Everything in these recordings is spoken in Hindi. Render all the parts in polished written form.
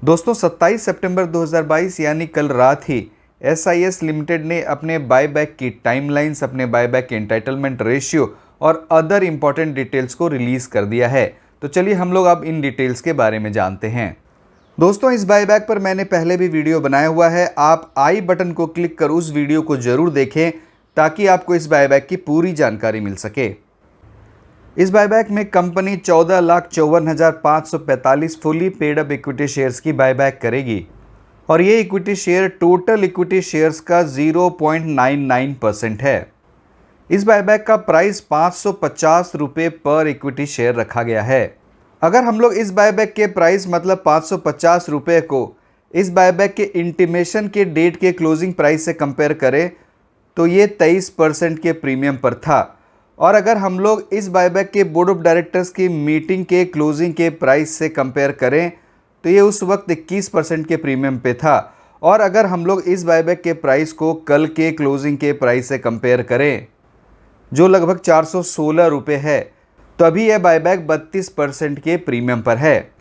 दोस्तों 27 सितंबर 2022 यानी कल रात ही एसआईएस लिमिटेड ने अपने बायबैक की टाइमलाइंस, अपने बायबैक के एंटाइटलमेंट रेशियो और अदर इंपॉर्टेंट डिटेल्स को रिलीज कर दिया है। तो चलिए हम लोग अब इन डिटेल्स के बारे में जानते हैं। दोस्तों इस बायबैक पर मैंने पहले भी वीडियो बनाया हुआ है, आप आई बटन को क्लिक कर उस वीडियो को जरूर देखें ताकि आपको इस बायबैक की पूरी जानकारी मिल सके। इस बायबैक में company 14,54,545 fully paid up equity shares की बायबैक करेगी और ये equity share total equity shares का 0.99% है। इस बायबैक का प्राइस 550 रुपये पर इक्विटी शेयर रखा गया है। अगर हम लोग इस बायबैक के प्राइस मतलब 550 रुपये को इस बायबैक के इंटीमेशन के डेट के क्लोजिंग प्राइस से कंपेयर करें तो ये 23% के प्रीमियम पर था। और अगर हम लोग इस बायबैक के बोर्ड ऑफ डायरेक्टर्स की मीटिंग के क्लोजिंग के प्राइस से कंपेयर करें तो ये उस वक्त 21% के प्रीमियम पे था। और अगर हम लोग इस बायबैक के प्राइस को कल के क्लोजिंग के प्राइस से कंपेयर करें जो लगभग 416 रुपये है तो अभी यह बायबैक 32% के प्रीमियम पर है।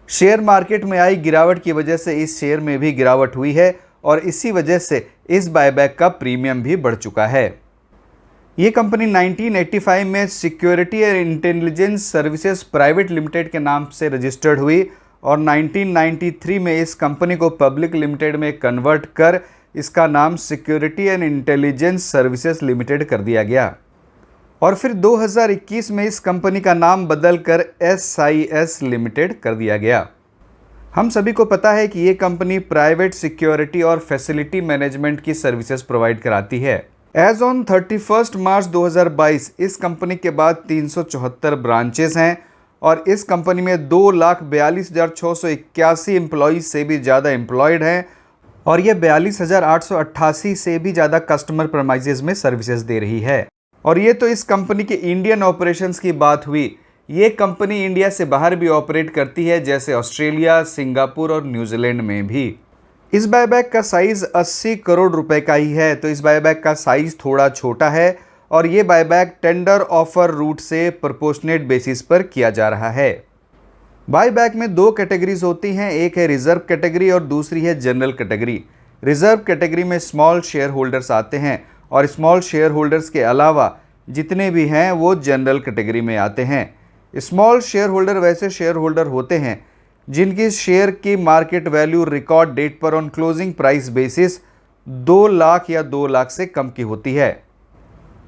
शेयर मार्केट में आई गिरावट की वजह से इस शेयर में भी गिरावट हुई है और इसी वजह से इस बायबैक का प्रीमियम भी बढ़ चुका है। ये कंपनी 1985 में security and intelligence services private limited के नाम से रजिस्टर्ड हुई और 1993 में इस कंपनी को पब्लिक लिमिटेड में कन्वर्ट कर इसका नाम security and intelligence services limited कर दिया गया और फिर 2021 में इस कंपनी का नाम बदलकर एसआईएस लिमिटेड कर दिया गया। हम सभी को पता है कि ये कंपनी प्राइवेट सिक्योरिटी और फैसिलिटी मैनेजमेंट की सर्विसेज प्रोवाइड कराती है। एज ऑन 31 मार्च 2022 इस कंपनी के बाद 374 ब्रांचेस हैं और इस कंपनी में 2,42,681 एम्प्लॉयज़ से भी ज़्यादा एम्प्लॉयड हैं और ये 42,888 से भी ज़्यादा कस्टमर प्रमाइजेज में सर्विसेज दे रही है। और ये तो इस कंपनी के इंडियन ऑपरेशंस की बात हुई। ये कंपनी इंडिया से बाहर भी ऑपरेट करती है, जैसे ऑस्ट्रेलिया, सिंगापुर और न्यूजीलैंड में भी। इस बायबैक का साइज़ 80 करोड़ रुपए का ही है, तो इस बायबैक का साइज़ थोड़ा छोटा है और ये बायबैक टेंडर ऑफर रूट से प्रोपोर्शनेट बेसिस पर किया जा रहा है। बायबैक में दो कैटेगरीज होती हैं, एक है रिजर्व कैटेगरी और दूसरी है जनरल कैटेगरी। रिजर्व कैटेगरी में स्मॉल शेयर होल्डर्स आते हैं और स्मॉल शेयर होल्डर्स के अलावा जितने भी हैं वो जनरल कैटेगरी में आते हैं। स्मॉल शेयर होल्डर वैसे शेयर होल्डर होते हैं जिनकी शेयर की मार्केट वैल्यू रिकॉर्ड डेट पर on closing price basis 2 lakh या 2 लाख से कम की होती है।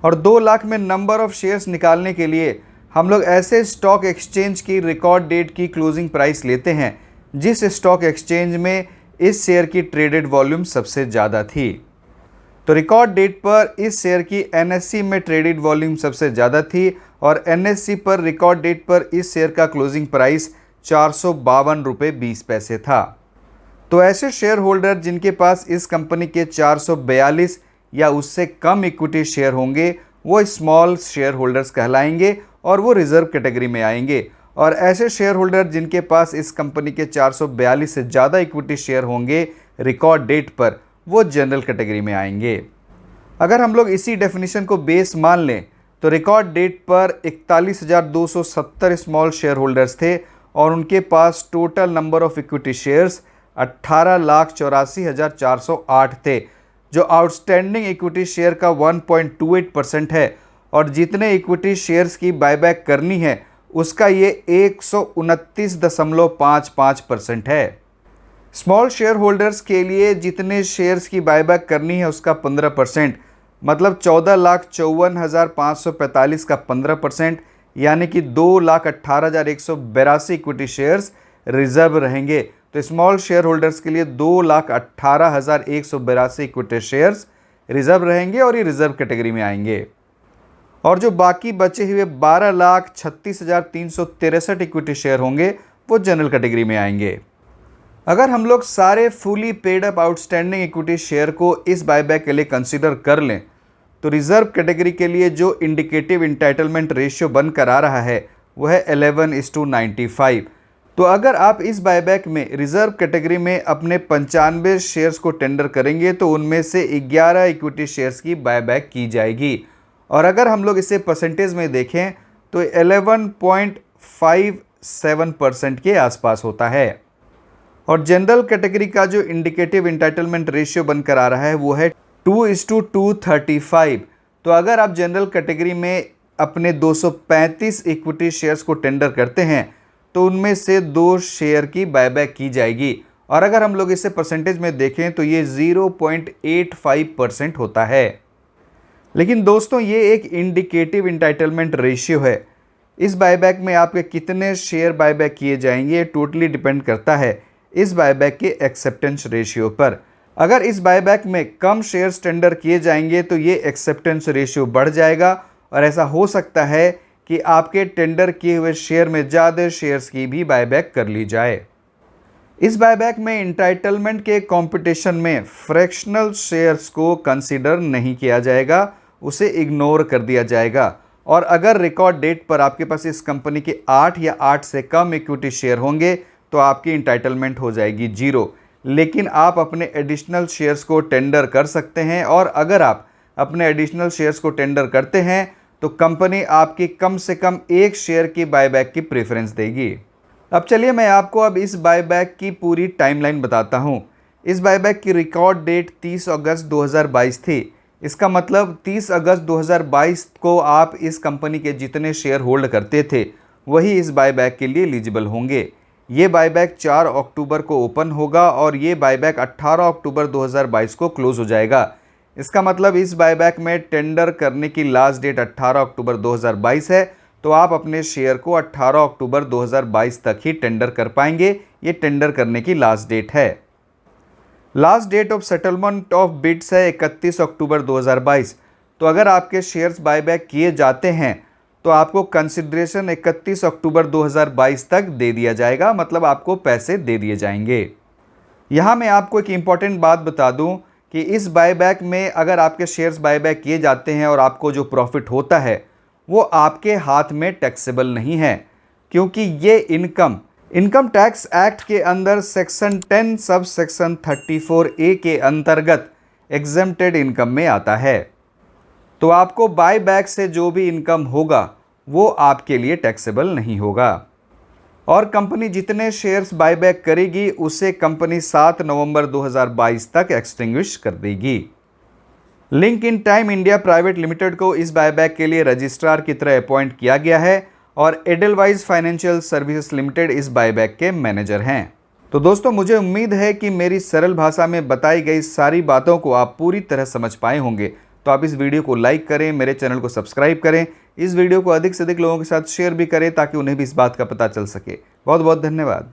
और 2 लाख में नंबर ऑफ शेयर्स निकालने के लिए हम लोग ऐसे स्टॉक एक्सचेंज की रिकॉर्ड डेट की क्लोजिंग प्राइस लेते हैं जिस स्टॉक एक्सचेंज में इस शेयर की ट्रेडेड वॉल्यूम सबसे ज़्यादा थी। तो रिकॉर्ड डेट पर इस शेयर की एनएससी में ट्रेडेड वॉल्यूम सबसे ज़्यादा थी और एनएससी पर रिकॉर्ड डेट पर इस शेयर का क्लोजिंग प्राइस 452 रुपये 20 पैसे था। तो ऐसे शेयर होल्डर जिनके पास इस कंपनी के 442 या उससे कम इक्विटी शेयर होंगे वो स्मॉल शेयर होल्डर्स कहलाएंगे और वो रिजर्व कैटेगरी में आएंगे। और ऐसे शेयर होल्डर जिनके पास इस कंपनी के 442 से ज़्यादा इक्विटी शेयर होंगे रिकॉर्ड डेट पर वो जनरल कैटेगरी में आएंगे। अगर हम लोग इसी डेफिनेशन को बेस मान लें तो रिकॉर्ड डेट पर 41,270 स्मॉल शेयर होल्डर्स थे और उनके पास total number of equity shares 18,84,408 थे, जो आउटस्टैंडिंग इक्विटी शेयर का 1.28% है और जितने इक्विटी शेयर्स की बायबैक करनी है उसका ये 129.55% है। स्मॉल शेयर होल्डर्स के लिए जितने शेयर्स की बायबैक करनी है उसका 15% मतलब 14,54,545 का 15% यानी कि 2,18,182 इक्विटी शेयर्स रिजर्व रहेंगे। तो स्मॉल शेयर होल्डर्स के लिए 2,18,182 इक्विटी शेयर्स रिजर्व रहेंगे और ये रिजर्व कैटेगरी में आएंगे। और जो बाकी बचे हुए 12,36,363 इक्विटी शेयर होंगे वो जनरल कैटेगरी में आएंगे। अगर हम लोग सारे fully paid up outstanding equity share को इस बायबैक के लिए कंसीडर कर लें तो रिजर्व कैटेगरी के लिए जो इंडिकेटिव इंटाइटलमेंट रेशियो बनकर आ रहा है वह है 11:95। तो अगर आप इस बायबैक में रिजर्व कैटेगरी में अपने 95 शेयर्स को टेंडर करेंगे तो उनमें से 11 इक्विटी शेयर्स की बायबैक की जाएगी। और अगर हम लोग इसे परसेंटेज में देखें तो 11.57% के आसपास होता है। और जनरल कैटेगरी का जो इंडिकेटिव इंटाइटलमेंट रेशियो बनकर आ रहा है वो है 2:235। तो अगर आप जनरल कैटेगरी में अपने 235 इक्विटी शेयर्स को टेंडर करते हैं तो उनमें से 2 शेयर की बायबैक की जाएगी। और अगर हम लोग इसे परसेंटेज में देखें तो ये 0.85% होता है। लेकिन दोस्तों ये एक इंडिकेटिव इंटाइटलमेंट रेशियो है। इस बायबैक में आपके कितने शेयर बायबैक किए जाएंगे टोटली डिपेंड करता है इस बायबैक के एक्सेप्टेंस रेशियो पर। अगर इस बायबैक में कम शेयर्स टेंडर किए जाएंगे तो ये एक्सेप्टेंस रेशियो बढ़ जाएगा और ऐसा हो सकता है कि आपके टेंडर किए हुए शेयर में ज़्यादा शेयर्स की भी बायबैक कर ली जाए। इस बायबैक में इंटाइटलमेंट के कंपटीशन में फ्रैक्शनल शेयर्स को कंसीडर नहीं किया जाएगा, उसे इग्नोर कर दिया जाएगा। और अगर रिकॉर्ड डेट पर आपके पास इस कंपनी के 8 या 8 से कम इक्विटी शेयर होंगे तो आपकी इंटाइटलमेंट हो जाएगी 0। लेकिन आप अपने एडिशनल शेयर्स को टेंडर कर सकते हैं और अगर आप अपने एडिशनल शेयर्स को टेंडर करते हैं तो कंपनी आपकी कम से कम 1 शेयर की बायबैक की प्रेफरेंस देगी। अब चलिए मैं आपको अब इस बायबैक की पूरी टाइमलाइन बताता हूं। इस बायबैक की रिकॉर्ड डेट 30 अगस्त 2022 थी। इसका मतलब 30 अगस्त 2022 को आप इस कंपनी के जितने शेयर होल्ड करते थे वही इस बायबैक के लिए एलिजिबल होंगे। ये बायबैक 4 अक्टूबर को ओपन होगा और ये बायबैक 18 अक्टूबर 2022 को क्लोज हो जाएगा। इसका मतलब इस बायबैक में टेंडर करने की लास्ट डेट 18 अक्टूबर 2022 है, तो आप अपने शेयर को 18 अक्टूबर 2022 तक ही टेंडर कर पाएंगे। ये टेंडर करने की लास्ट डेट है। Last date of settlement of bids है 31 अक्टूबर 2022। तो अगर आपके शेयर्स बायबैक किए जाते हैं तो आपको कंसिडरेशन 31 अक्टूबर 2022 तक दे दिया जाएगा, मतलब आपको पैसे दे दिए जाएंगे। यहाँ मैं आपको एक इम्पॉर्टेंट बात बता दूँ कि इस बायबैक में अगर आपके शेयर्स बायबैक किए जाते हैं और आपको जो प्रॉफिट होता है वो आपके हाथ में टैक्सेबल नहीं है, क्योंकि ये इनकम टैक्स एक्ट के अंदर सेक्शन 10 सब सेक्शन 34A के अंतर्गत एग्जेम्प्टेड इनकम में आता है। तो आपको बायबैक से जो भी इनकम होगा वो आपके लिए टैक्सेबल नहीं होगा। और कंपनी जितने शेयर्स बायबैक करेगी उसे कंपनी 7 नवंबर 2022 तक एक्सटिंग्विश कर देगी। Link in time India private limited को इस बायबैक के लिए रजिस्ट्रार की तरह अपॉइंट किया गया है और एडलवाइज फाइनेंशियल सर्विसेज लिमिटेड इस बायबैक के मैनेजर हैं। तो दोस्तों मुझे उम्मीद है कि मेरी सरल भाषा में बताई गई सारी बातों को आप पूरी तरह समझ पाए होंगे। तो आप इस वीडियो को लाइक करें, मेरे चैनल को सब्सक्राइब करें, इस वीडियो को अधिक से अधिक लोगों के साथ शेयर भी करें ताकि उन्हें भी इस बात का पता चल सके। बहुत बहुत धन्यवाद।